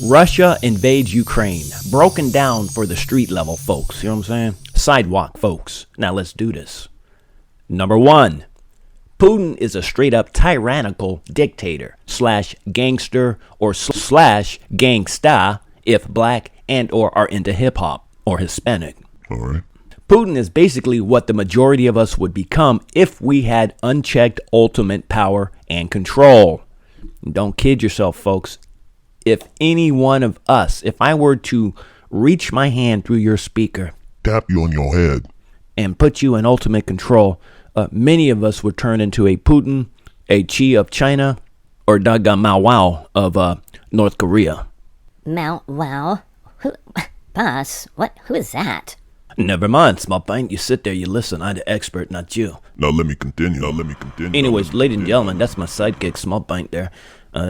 Russia invades Ukraine. Broken down for the street level folks. You know what I'm saying? Sidewalk folks. Now let's do this. Number one, Putin is a straight up tyrannical dictator slash gangster or slash gangsta if black and or are into hip hop or Hispanic. All right. Putin is basically what the majority of us would become if we had unchecked ultimate power and control. Don't kid yourself, folks. If any one of us, if I were to reach my hand through your speaker, Tap you on your head. and put you in ultimate control, many of us would turn into a Putin, a Xi of China, or Daga Mao Wow of North Korea. Mao Wow? Who? Boss, who is that? Never mind, small pint. You sit there, you listen. I'm the expert, not you. Now let me continue. Anyways, ladies and gentlemen, that's my sidekick, small pint there.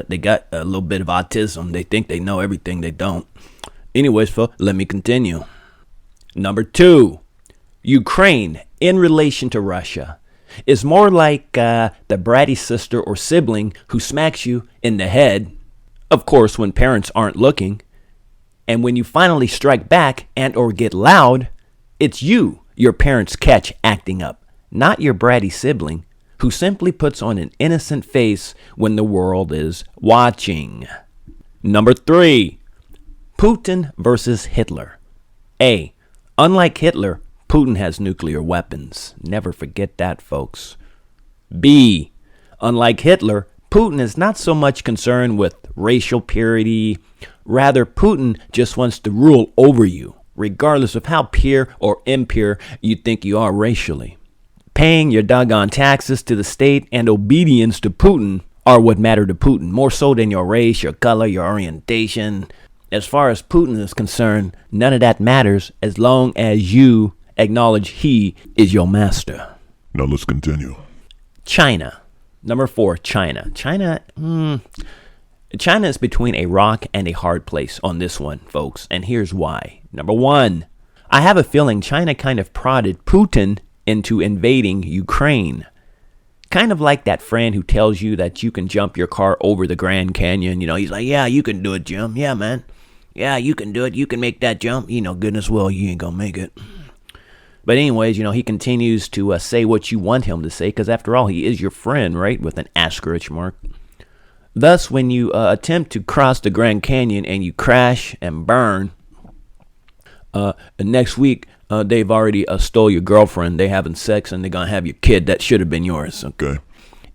They got a little bit of autism. They think they know everything. They don't. Anyways, folks, let me continue. Number two, Ukraine in relation to Russia is more like the bratty sister or sibling who smacks you in the head, of course, when parents aren't looking. And when you finally strike back and or get loud, it's you your parents catch acting up, not your bratty sibling who simply puts on an innocent face when the world is watching. Number three, Putin versus Hitler. A, unlike Hitler, Putin has nuclear weapons. Never forget that, folks. B, unlike Hitler, Putin is not so much concerned with racial purity. Rather, Putin just wants to rule over you, regardless of how pure or impure you think you are racially. Paying your doggone taxes to the state and obedience to Putin are what matter to Putin, more so than your race, your color, your orientation. As far as Putin is concerned, none of that matters as long as you acknowledge he is your master. Now let's continue. China. Number four, China. China is between a rock and a hard place on this one, folks, and here's why. Number one, I have a feeling China kind of prodded Putin into invading Ukraine. Kind of like that friend who tells you that you can jump your car over the Grand Canyon. You know, he's like, yeah, you can do it, Jim. Yeah, man. Yeah, you can do it. You can make that jump. You know, goodness well, you ain't gonna make it. But anyways, he continues to say what you want him to say, because after all, he is your friend, right? With an asterisk mark. Thus, when you attempt to cross the Grand Canyon and you crash and burn, next week, they've already stole your girlfriend. They having sex and they're going to have your kid that should have been yours. Okay.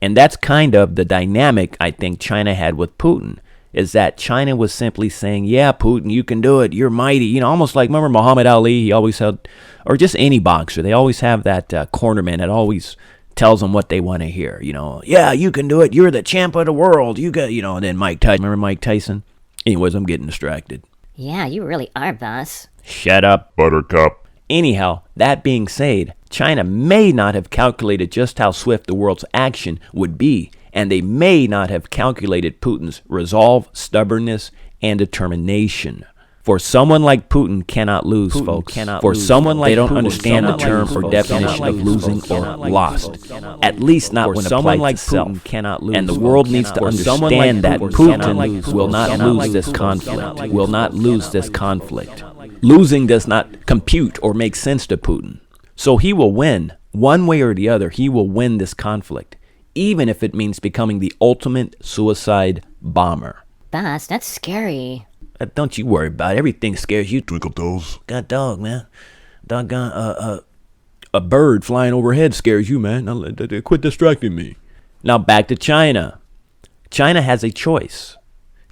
And that's kind of the dynamic I think China had with Putin, is that China was simply saying, yeah, Putin, you can do it. You're mighty. Almost like, remember Muhammad Ali? He always had, or just any boxer, they always have that cornerman that always tells them what they want to hear. Yeah, you can do it. You're the champ of the world. You got, and then Mike Tyson. Remember Mike Tyson? Anyways, I'm getting distracted. Yeah, you really are, boss. Shut up. Buttercup. Anyhow, that being said, China may not have calculated just how swift the world's action would be, and they may not have calculated Putin's resolve, stubbornness, and determination. For someone like Putin cannot lose, folks. For someone like they don't understand the term or definition of losing or lost. At least not when someone like Putin cannot lose. And the world needs to understand that Putin will not lose this conflict. Will not lose this conflict. Losing does not compute or make sense to Putin. So he will win. One way or the other, he will win this conflict, even if it means becoming the ultimate suicide bomber. Boss, that's scary. Don't you worry about it. Everything scares you. Twinkle toes. God dog, man. Doggone, a bird flying overhead scares you, man. Now, quit distracting me. Now back to China. China has a choice.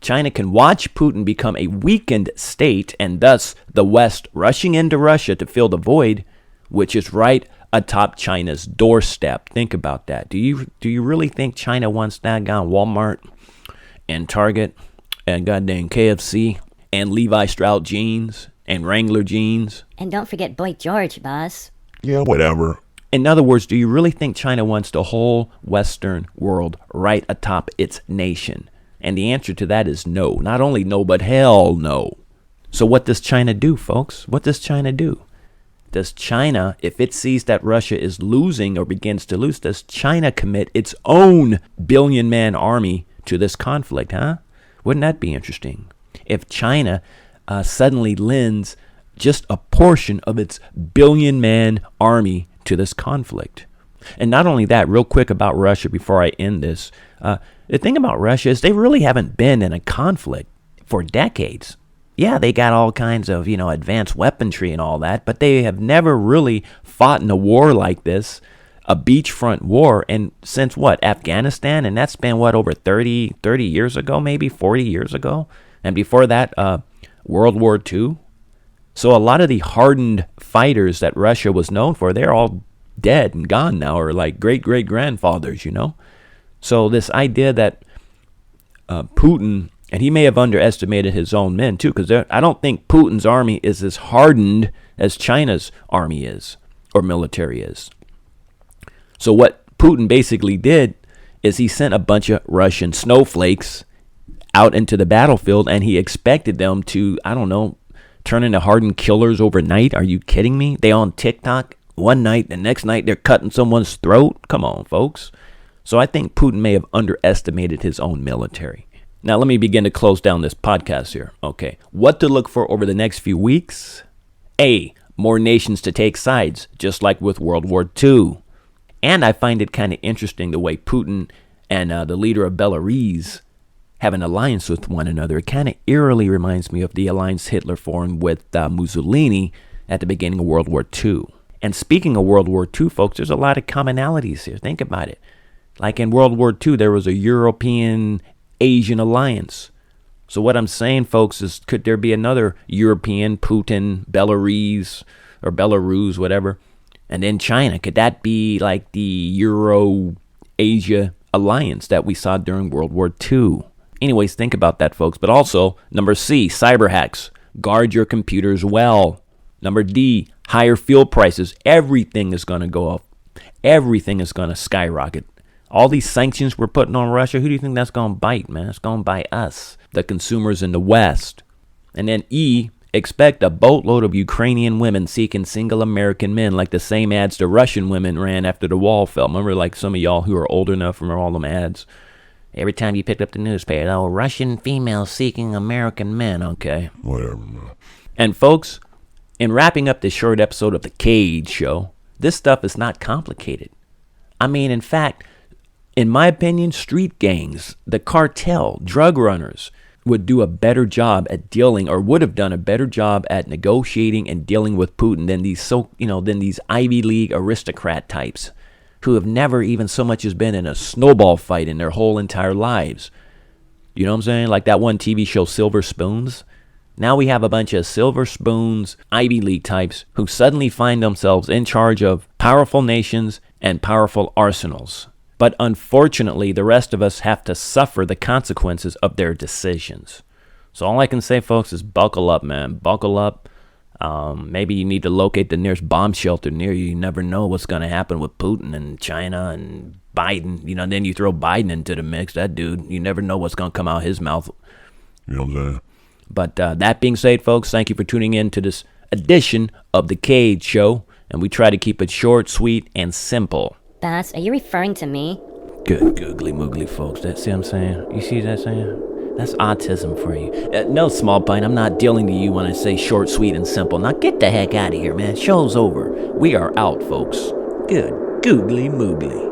China can watch Putin become a weakened state and thus the West rushing into Russia to fill the void, which is right atop China's doorstep. Think about that. Do you really think China wants that guy Walmart and Target and goddamn KFC and Levi Strauss jeans and Wrangler jeans? And don't forget Boy George, boss. Yeah, whatever. In other words, do you really think China wants the whole Western world right atop its nation? And the answer to that is no. Not only no, but hell no. So what does China do, folks? What does China do? Does China, if it sees that Russia is losing or begins to lose, does China commit its own billion-man army to this conflict, huh? Wouldn't that be interesting? if China suddenly lends just a portion of its billion-man army to this conflict. And not only that, real quick about Russia before I end this, the thing about Russia is they really haven't been in a conflict for decades. Yeah, they got all kinds of, advanced weaponry and all that, but they have never really fought in a war like this, a beachfront war, and since Afghanistan, and that's been over 30 years ago, maybe 40 years ago, and before that, World War II. So a lot of the hardened fighters that Russia was known for, they're all dead and gone now, or like great-great-grandfathers, So this idea that Putin, and he may have underestimated his own men too, because I don't think Putin's army is as hardened as China's army is, or military is. So what Putin basically did is he sent a bunch of Russian snowflakes out into the battlefield, and he expected them to, turn into hardened killers overnight. Are you kidding me? They on TikTok one night, the next night they're cutting someone's throat. Come on, folks. So I think Putin may have underestimated his own military. Now let me begin to close down this podcast here. Okay, what to look for over the next few weeks? A, more nations to take sides, just like with World War II. And I find it kind of interesting the way Putin and the leader of Belarus have an alliance with one another. It kind of eerily reminds me of the alliance Hitler formed with Mussolini at the beginning of World War II. And speaking of World War II, folks, there's a lot of commonalities here. Think about it. Like in World War II, there was a European-Asian alliance. So what I'm saying, folks, is could there be another European, Putin, Belarus, or Belarus, whatever, and then China? Could that be like the Euro-Asia alliance that we saw during World War II? Anyways, think about that, folks. But also, number C, cyber hacks. Guard your computers well. Number D, higher fuel prices. Everything is going to go up. Everything is going to skyrocket. All these sanctions we're putting on Russia, who do you think that's going to bite, man? It's going to bite us, the consumers in the West. And then E, expect a boatload of Ukrainian women seeking single American men, like the same ads the Russian women ran after the wall fell. Remember, like some of y'all who are old enough remember all them ads? Every time you picked up the newspaper, oh, Russian females seeking American men, okay. Whatever, man. And folks, in wrapping up this short episode of The Cage Show, this stuff is not complicated. I mean, in fact, in my opinion, street gangs, the cartel, drug runners would do a better job at dealing, or would have done a better job at negotiating and dealing with Putin than these Ivy League aristocrat types who have never even so much as been in a snowball fight in their whole entire lives. You know what I'm saying? Like that one TV show, Silver Spoons. Now we have a bunch of Silver Spoons, Ivy League types who suddenly find themselves in charge of powerful nations and powerful arsenals. But unfortunately, the rest of us have to suffer the consequences of their decisions. So all I can say, folks, is buckle up, man. Buckle up. Maybe you need to locate the nearest bomb shelter near you. You never know what's going to happen with Putin and China and Biden. Then you throw Biden into the mix. That dude, you never know what's going to come out his mouth. You know what I'm saying? But that being said, folks, thank you for tuning in to this edition of The Cage Show. And we try to keep it short, sweet, and simple. Bass, are you referring to me? Good googly moogly, folks. See what I'm saying? You see that saying? That's autism for you. No, small pint, I'm not dealing to you when I say short, sweet, and simple. Now get the heck out of here, man. Show's over. We are out, folks. Good googly moogly.